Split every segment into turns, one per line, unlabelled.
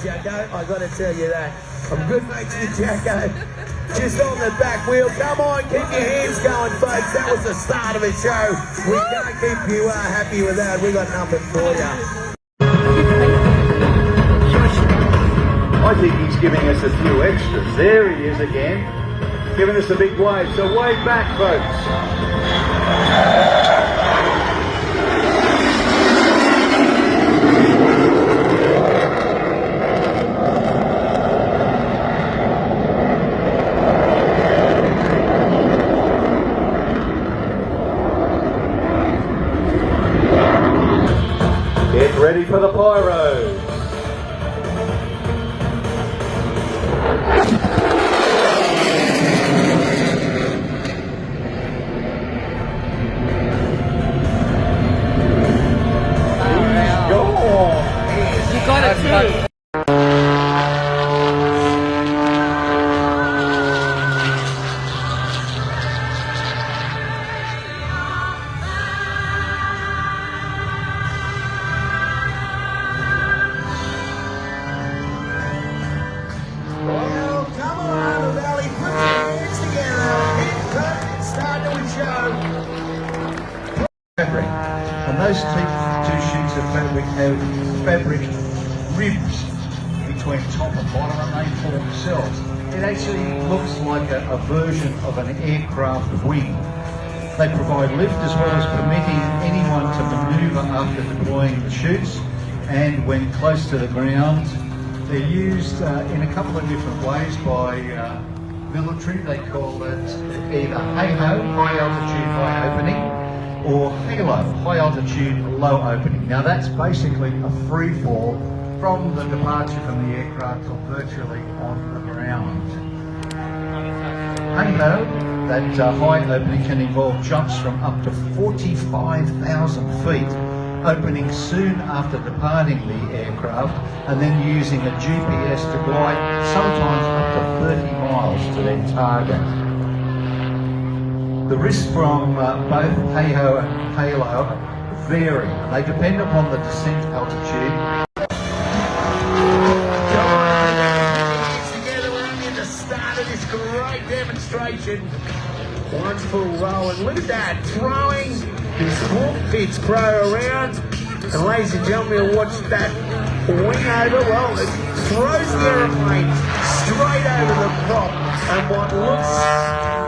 Jacko, I got to tell you that. I'm good mates with Jacko. Just on the back wheel. Come on, keep your hands going, folks. That was the start of the show. We can't keep you happy with that. We got nothing for you.
I think he's giving us a few extras. There he is again, giving us a big wave. So wave back, folks. Get ready for the pyros.
You got it too.
Well, come on, Hunter Valley, put your hands together. It's time to show.
Fabric. And those two sheets of fabric have fabric ribs between top and bottom, and they form cells. It actually looks like a version of an aircraft wing. They provide lift as well as permitting anyone to manoeuvre after deploying the chutes, and when close to the ground, they're used in a couple of different ways by military. They call it either HALO, high altitude high opening, or HALO, high altitude low opening. Now that's basically a free fall from the departure from the aircraft or virtually on the ground. HALO, that high opening, can involve jumps from up to 45,000 feet, opening soon after departing the aircraft and then using a GPS to glide sometimes up to 30 miles to their target. The risks from both HALO and HALO vary. They depend upon the descent altitude.
Together, we're only at the start of this great demonstration. One full roll, and look at that, throwing his Fitz Pro around. And ladies and gentlemen, we'll watch that wing over. Well, it throws the aeroplane straight over the prop, and what looks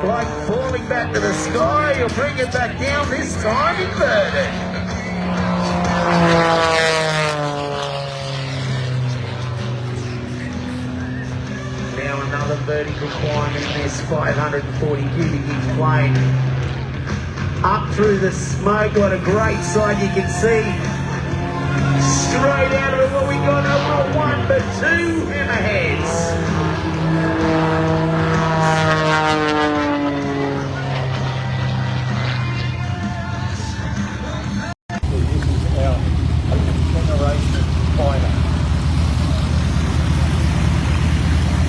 like falling back to the sky, he'll bring it back down, this time inverted. Now another vertical climb in this 540 cubic inch plane. Up through the smoke, what a great sight you can see. Straight out of it, what we got, not one but two hammerheads.
This is our generation fighter.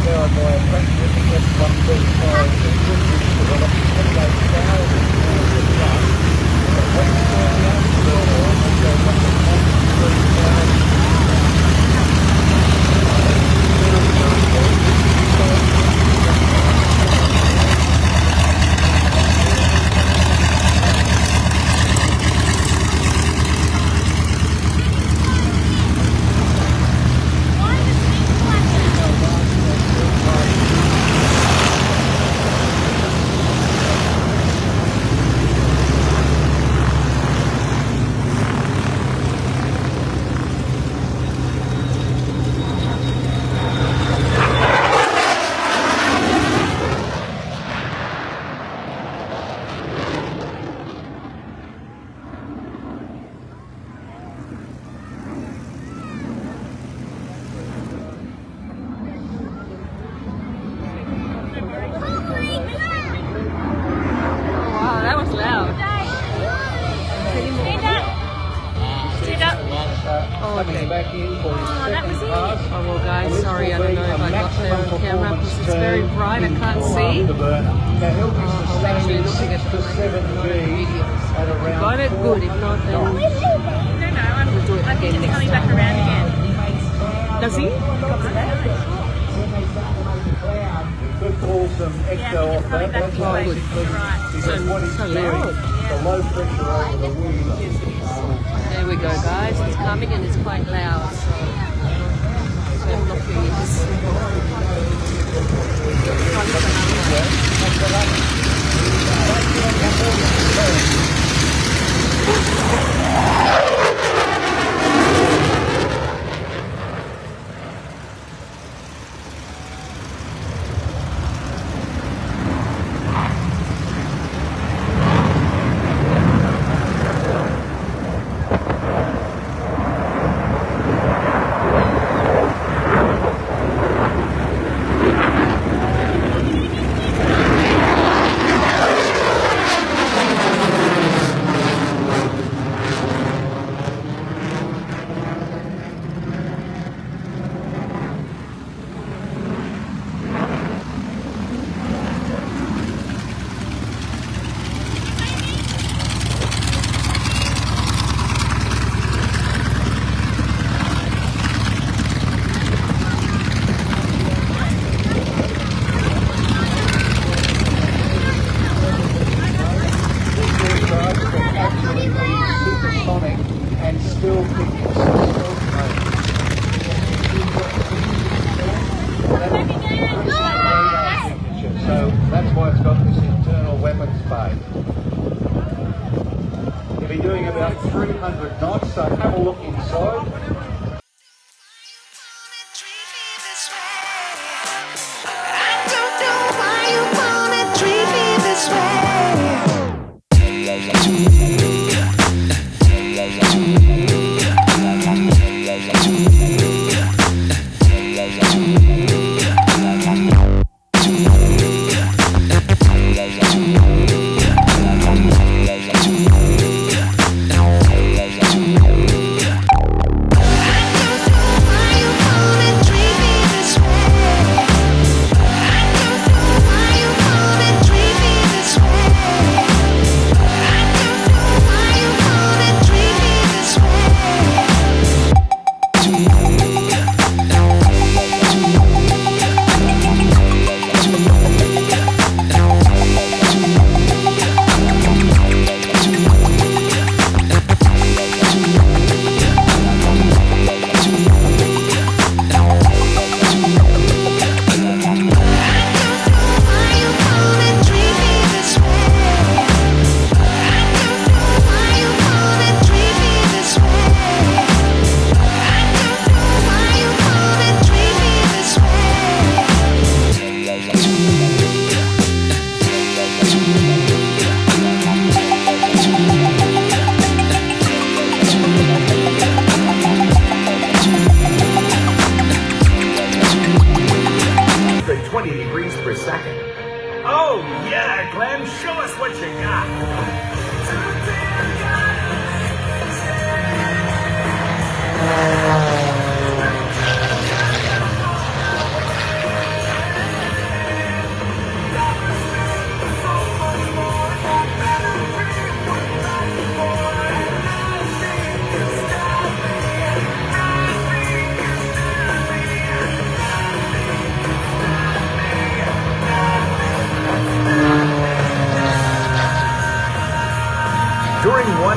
Now by a Pratt F-135 engine which developed 28,000 pounds of thrust. But when you turn the external on, it goes up to 43,000.
There we go, guys. It's coming and it's quite loud. So looking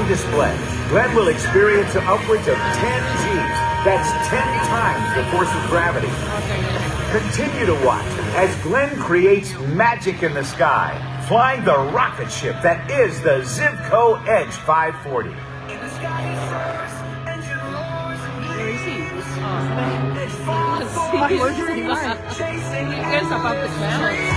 on display. Glenn will experience upwards of 10 Gs. That's 10 times the force of gravity. Continue to watch as Glenn creates magic in the sky, flying the rocket ship that is the Zivco Edge 540.
He goes above the clouds.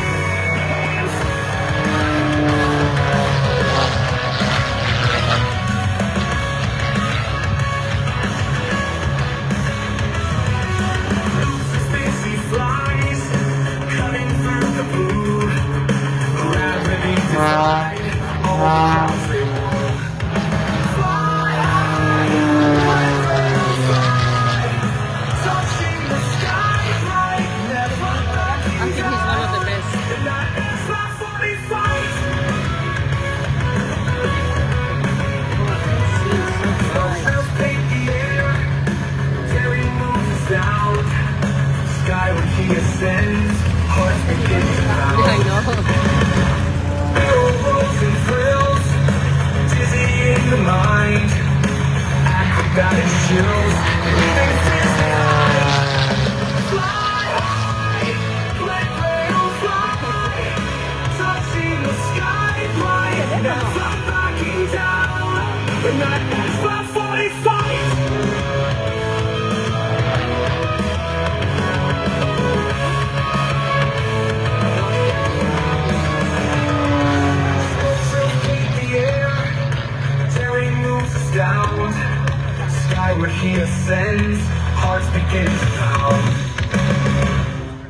Where he ascends, hearts begin to pound.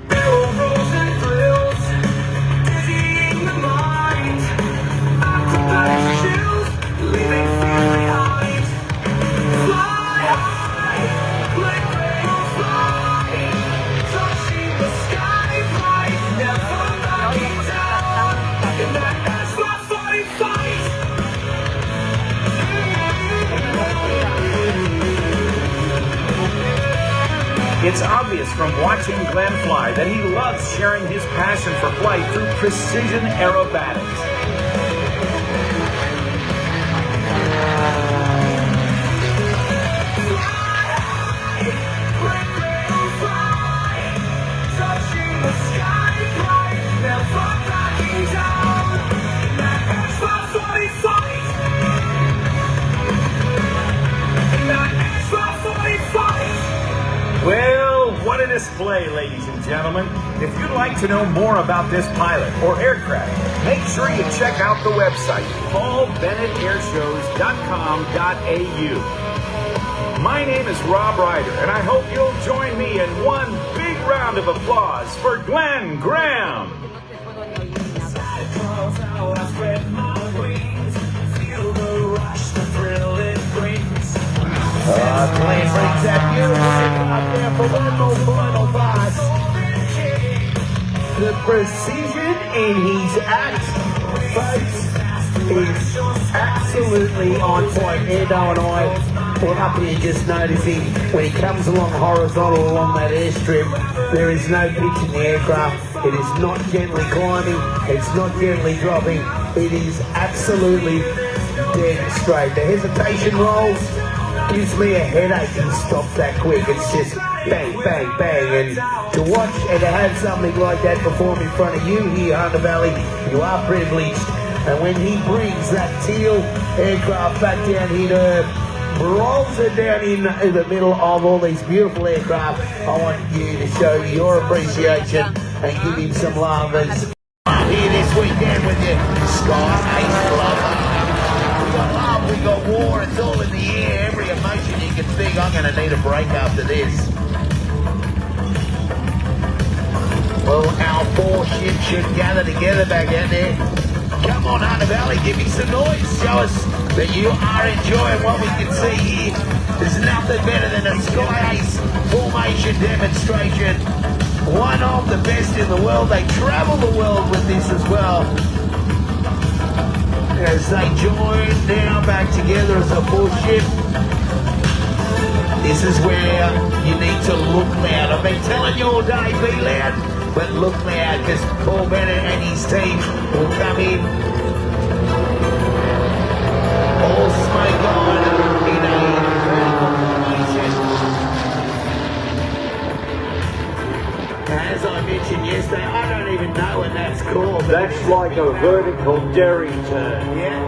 Barrel rolls and thrills, dizzying the mind. Acrobatic chills, leaving fear behind. Fly high, like cradle fly, touching the sky bright, never backing down. In that S-45 fight.
It's obvious from watching Glenn fly that he loves sharing his passion for flight through precision aerobatics. Well, what a display, ladies and gentlemen. If you'd like to know more about this pilot or aircraft, make sure you check out the website, paulbennettairshows.com.au. My name is Rob Ryder, and I hope you'll join me in one big round of applause for Glenn Graham.
Glenn brings that beautiful out there for one more final pass. The precision in his act, folks, is absolutely on point. Edo and I were up here just noticing when he comes along horizontal along that airstrip, there is no pitch in the aircraft. It is not gently climbing. It's not gently dropping. It is absolutely dead straight. The hesitation rolls gives me a headache. He stops that quick. It's just bang, bang, bang. And to watch and to have something like that perform in front of you here, Hunter Valley, you are privileged. And when he brings that teal aircraft back down here to Earth, rolls it down in the middle of all these beautiful aircraft, I want you to show your appreciation and give him some love. As here this weekend with your Sky Ace Lover. We got love, we got war, it's all in the air, every emotion you can think. I'm going to need a break after this. Well, our four ships should gather together back out there. Come on, Hunter Valley, give me some noise. Show us that you are enjoying what we can see here. There's nothing better than a Sky Ace formation demonstration. One of the best in the world. They travel the world with this as well. As they join now back together as a full ship. This is where you need to look loud. I've been telling you all day, be loud, but look loud, because Paul Bennett and his team will come in. All smoke on in a vertical formation. As I mentioned yesterday, I don't even know what that's called.
That's like a vertical derry turn.
Yeah.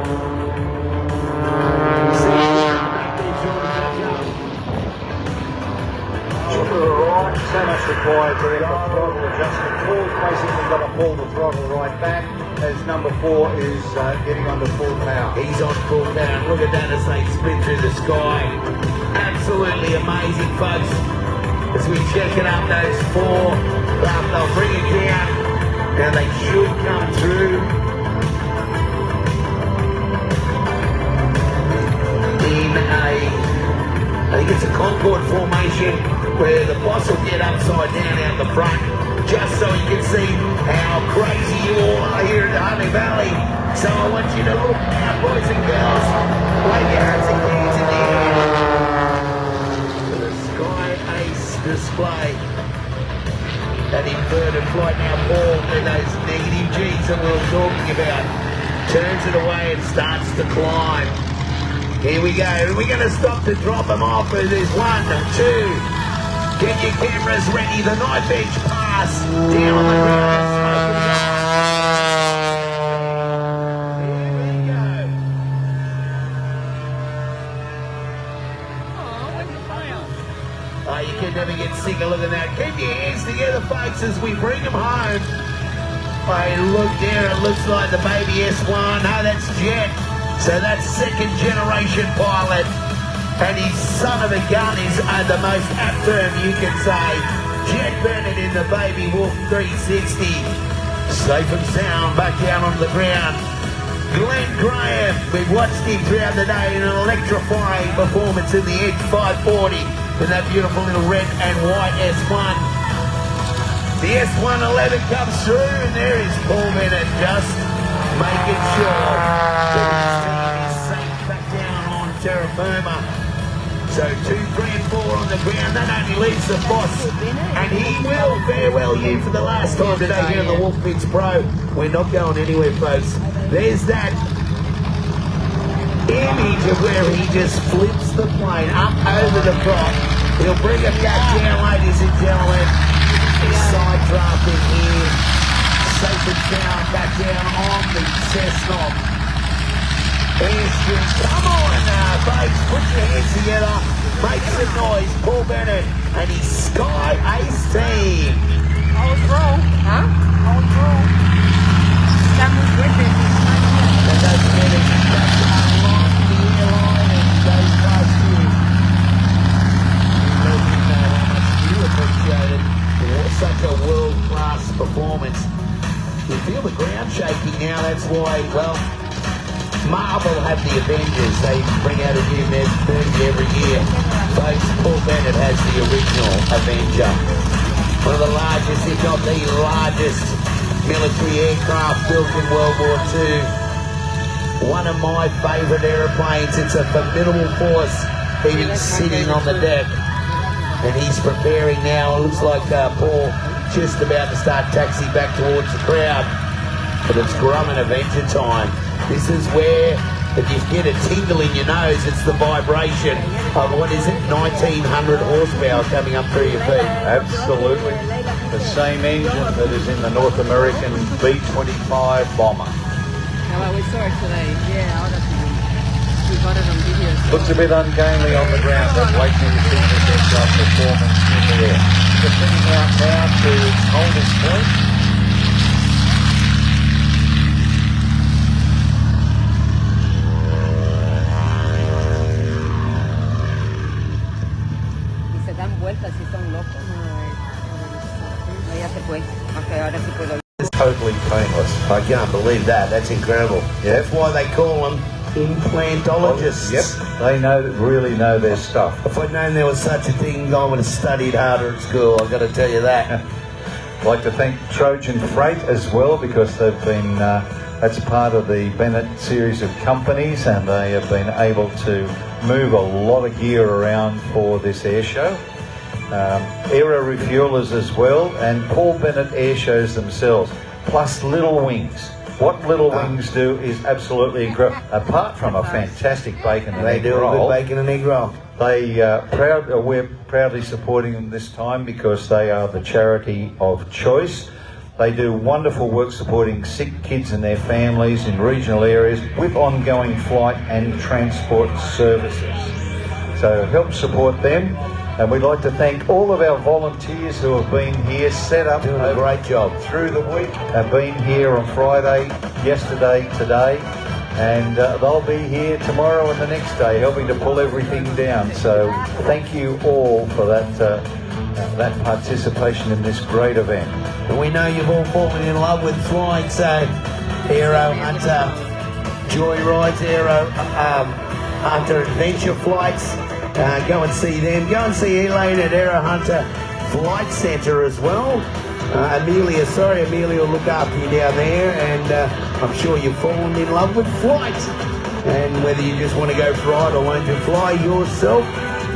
Right, so much required there for throttle adjustment. Paul's basically got to pull the throttle right back as number 4 is getting onto full power.
He's on full power. Look at that as they spin through the sky. Absolutely amazing, folks. As we checking up those 4, they'll bring it down. Now they should come through. In I think it's a Concorde formation where the boss will get upside down out the front just so you can see how crazy you all are here in the Hunter Valley. So I want you to look now, boys and girls, wave your hats and hands in the air for the Sky Ace display. That inverted flight now, Paul, with those negative G's that we were talking about, turns it away and starts to climb. Here we go. We're going to stop to drop them off. There's 1, 2. Get your cameras ready. The knife edge pass down on the ground. Here we go. Oh, you can never get sick of looking at that. Keep your hands together, folks, as we bring them home. Hey, look there. It looks like the baby S1. No, that's Jet. So that's second generation pilot, and his son of a gun is the most apt term you can say. Jet Bennett in the baby Wolf 360. Safe and sound back down on the ground. Glenn Graham, we've watched him throughout the day in an electrifying performance in the Edge 540 in that beautiful little red and white S1. The S111 comes through, and there is Paul Bennett just making sure that his team is safe back down on terra firma. So 2, 3 and 4 on the ground. That only leaves the boss, and he will farewell you for the last time today here on the Wolf Pits Pro. We're not going anywhere, folks. There's that image of where he just flips the plane up over the prop. He'll bring it back down, ladies and gentlemen. Side drafting here. Safe and sound back down on the Cessnock airstrip. Come on now, folks, put your hands together, make some noise. Paul Bennett and his Sky Ace team.
I was wrong. Huh? I was wrong. That was wicked.
And don't forget it, that's unlock the airline and goes past you. Let you know how much you appreciate it. Such a world-class performance. You feel the ground shaking now, that's why, well, Marvel have the Avengers. They bring out a new movie every year. Folks, Paul Bennett has the original Avenger. One of the largest, if not the largest, military aircraft built in World War II. One of my favourite aeroplanes. It's a formidable force. He's sitting on the deck. And he's preparing now. It looks like Paul just about to start taxiing back towards the crowd. But it's Grumman Avenger time. This is where, if you get a tingle in your nose, it's the vibration of, what is it, 1900 horsepower coming up through your feet.
Absolutely. The same engine that is in the North American B-25 bomber.
No, we saw it today. Yeah, honestly. We got it on video.
Looks a bit ungainly on the ground, but wait till you see this aircraft performance in the air. Just heading out now to Holders Point.
Y se dan vueltas y son locos. No, ya se fue. Ok, ahora sí puedo.
It's totally painless.
I can't believe that. That's incredible.
Yeah.
That's why they call them implantologists.
Yep, they really know their stuff.
If I'd known there was such a thing, I would have studied harder at school, I've got to tell you that.
I'd like to thank Trojan Freight as well, because they've been, that's part of the Bennett series of companies, and they have been able to move a lot of gear around for this air show. Aero refuelers as well, and Paul Bennett air shows themselves, plus Little Wings.
What Little Wings do is absolutely incredible. Apart from a fantastic bacon and egg roll,
a good bacon and egg roll.
We're proudly supporting them this time because they are the charity of choice. They do wonderful work supporting sick kids and their families in regional areas with ongoing flight and transport services. So help support them. And we'd like to thank all of our volunteers who have been here, set up
doing a great job
through the week, have been here on Friday, yesterday, today, and they'll be here tomorrow and the next day helping to pull everything down. So thank you all for that participation in this great event.
And we know you've all fallen in love with flying, so Aero Hunter Joyrides, Aero Hunter Adventure Flights. Go and see them. Go and see Elaine at Aero Hunter Flight Centre as well. Amelia will look after you down there, and I'm sure you've fallen in love with flight. And whether you just want to go fly or want to fly yourself,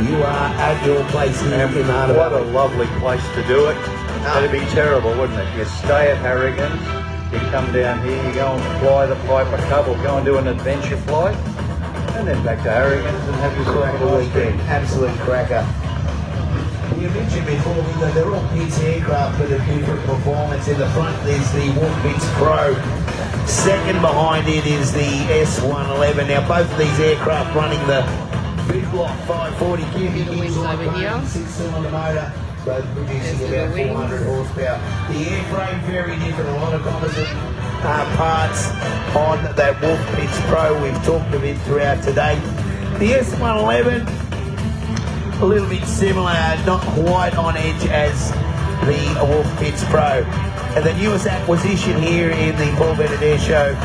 you are at your place here in the Hunter Valley.
What a lovely place to do it. It'd be terrible, wouldn't it? You stay at Harrigan's, you come down here, you go and fly the Piper Cub or go and do an adventure flight, and then back to Harrigan's and have yourself a weekend.
Absolute cracker. You mentioned before, they're all Pitts aircraft with a different performance. In the front there's the Wolf Pitts Pro. Second behind it is the S111. Now both of these aircraft running the big block 540 cubic inch
over here.
6-cylinder motor. Both producing about 400 horsepower. The airframe very different. A lot of composite parts on that Wolf Pitts Pro. We've talked of it throughout today. The S111, a little bit similar, not quite on edge as the Wolf Pitts Pro. And the newest acquisition here in the Pokolbin Airshow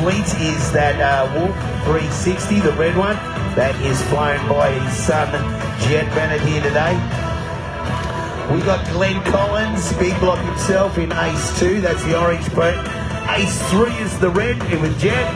fleet is that Wolf 360, the red one, that is flown by his son Jet Bennett here today. We got Glenn Collins, big block himself in Ace 2, that's the orange boat. Ace 3 is the red, it was Jet.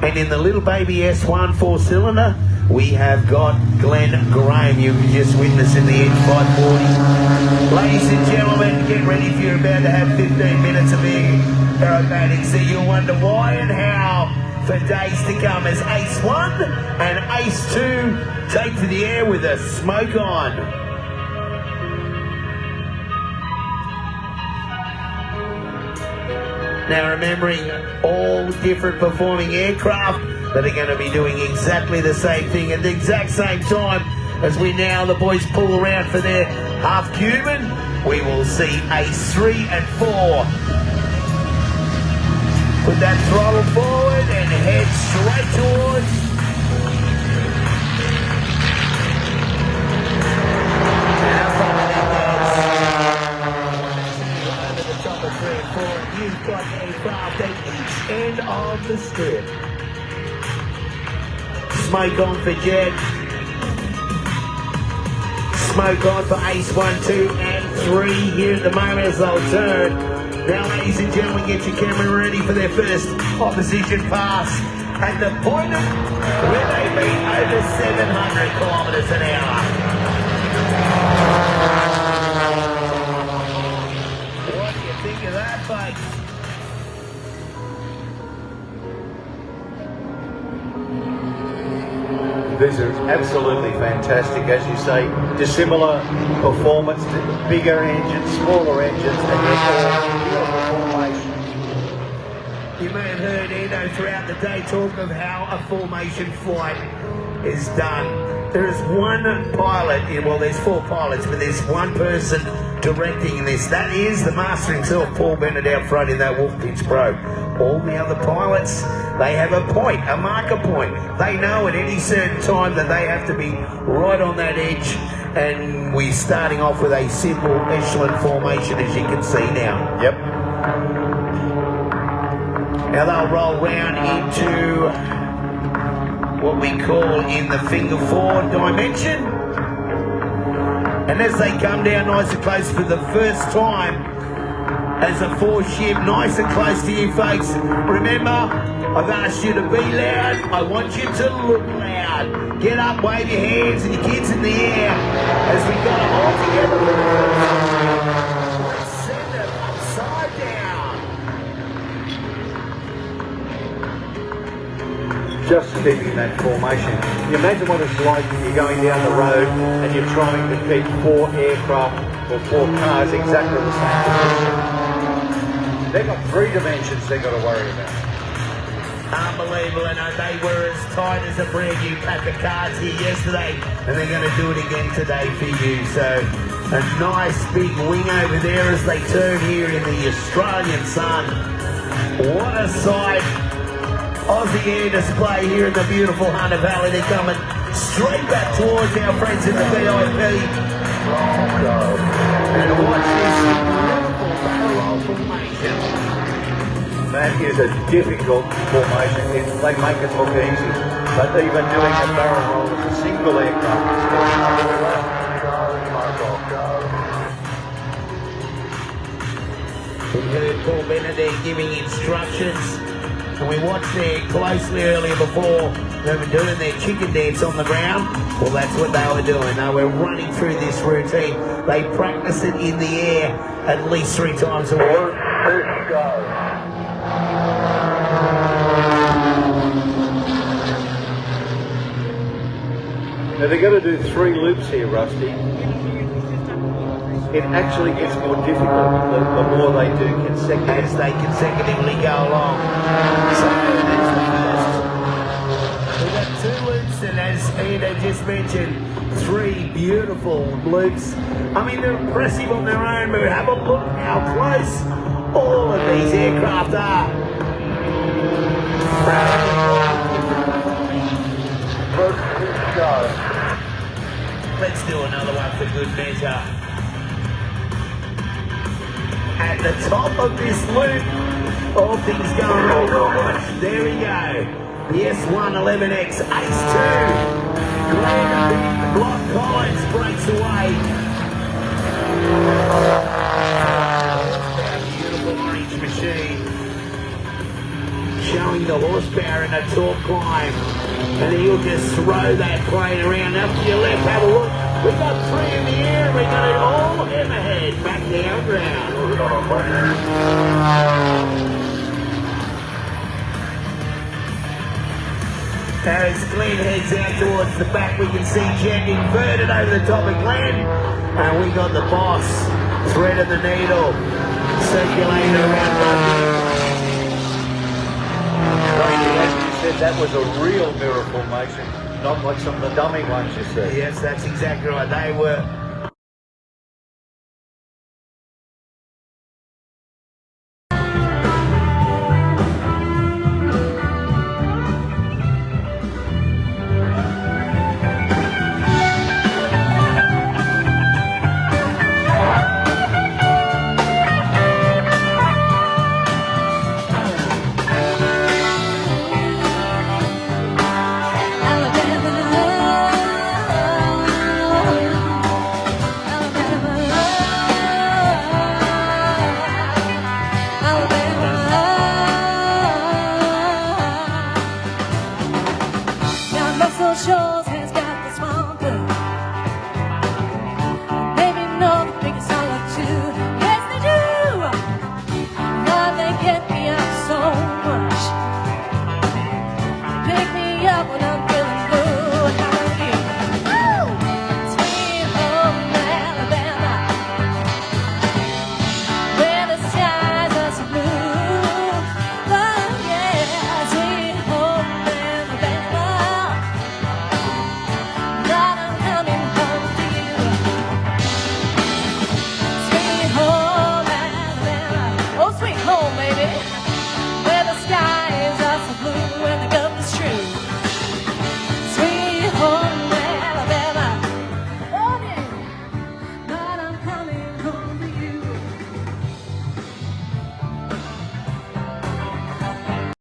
And in the little baby S1 4-cylinder, we have got Glenn Graham, you can just witness in the Edge 540. Ladies and gentlemen, get ready if you're about to have 15 minutes of aerobatics that you'll wonder why and how for days to come as Ace 1 and Ace 2 take to the air with a smoke on. Now remembering all different performing aircraft that are going to be doing exactly the same thing at the exact same time as the boys pull around for their half Cuban. We will see Ace 3 and 4. Put that throttle forward and head straight towards over the top of 3 and 4. You've got aircraft at each end of the strip. Smoke on for Jet. Smoke on for Ace 1, 2 and 3 here at the moment as they'll turn. Now ladies and gentlemen, get your camera ready for their first opposition pass at the point where they meet over 700 kilometres an hour. What do you think of that, folks?
These are absolutely fantastic, as you say, dissimilar performance, bigger engines, smaller engines, and yet all beautiful formation.
You may have heard Endo throughout the day talk of how a formation flight is done. There is one pilot, well there's 4 pilots, but there's one person directing this. That is the master himself, Paul Bennett, out front in that Wolf Pitts Pro. All the other pilots, they have a point, a marker point. They know at any certain time that they have to be right on that edge, and we're starting off with a simple echelon formation, as you can see now.
Yep.
Now they'll roll round into what we call in the finger 4 dimension. And as they come down nice and close for the first time as a 4-ship, nice and close to you folks. Remember, I've asked you to be loud. I want you to look loud. Get up, wave your hands and your kids in the air as we got them all together. Let's send them upside down.
just keeping that formation. You imagine what it's like when you're going down the road and you're trying to keep 4 aircraft or 4 cars exactly the same position. They've got 3 dimensions they've got to worry about.
Unbelievable, and they were as tight as a brand new pack of cards here yesterday, and they're going to do it again today for you. So a nice big wing over there as they turn here in the Australian sun. What a sight. Aussie air display here in the beautiful Hunter Valley. They're coming straight back towards our friends in the VIP. And watch this beautiful barrel roll formation.
That is a difficult formation. They make it look easy. But even doing a barrel roll with a single aircraft is
We heard Paul Bennett there giving instructions. And we watched there closely earlier before they were doing their chicken dance on the ground. Well, that's what they were doing. They were running through this routine. They practice it in the air at least 3 times a week.
Now they're going to do 3 loops here, Rusty. It actually gets more difficult the more they do consecutively.
As they consecutively go along. So that's the first. We've got 2 loops, and as Ian just mentioned, 3 beautiful loops. I mean, they're impressive on their own, but have a look how close all of these aircraft are. Let's do another one for good measure. At the top of this loop, all things going right. There we go. The S111X Ace 2. Glenn Block Collins breaks away. Beautiful orange machine. Showing the horsepower in a torque climb. And he'll just throw that plane around up to your left. Have a look. We've got 3 in the air. We got it all hammerhead back down ground. As Glenn heads out towards the back, we can see Jet inverted over the top of Glenn. And we got the boss threading the needle, circulating around London.
That was a real mirror formation, not like some of the dummy ones you see.
Yes, that's exactly right. They were.
Sure.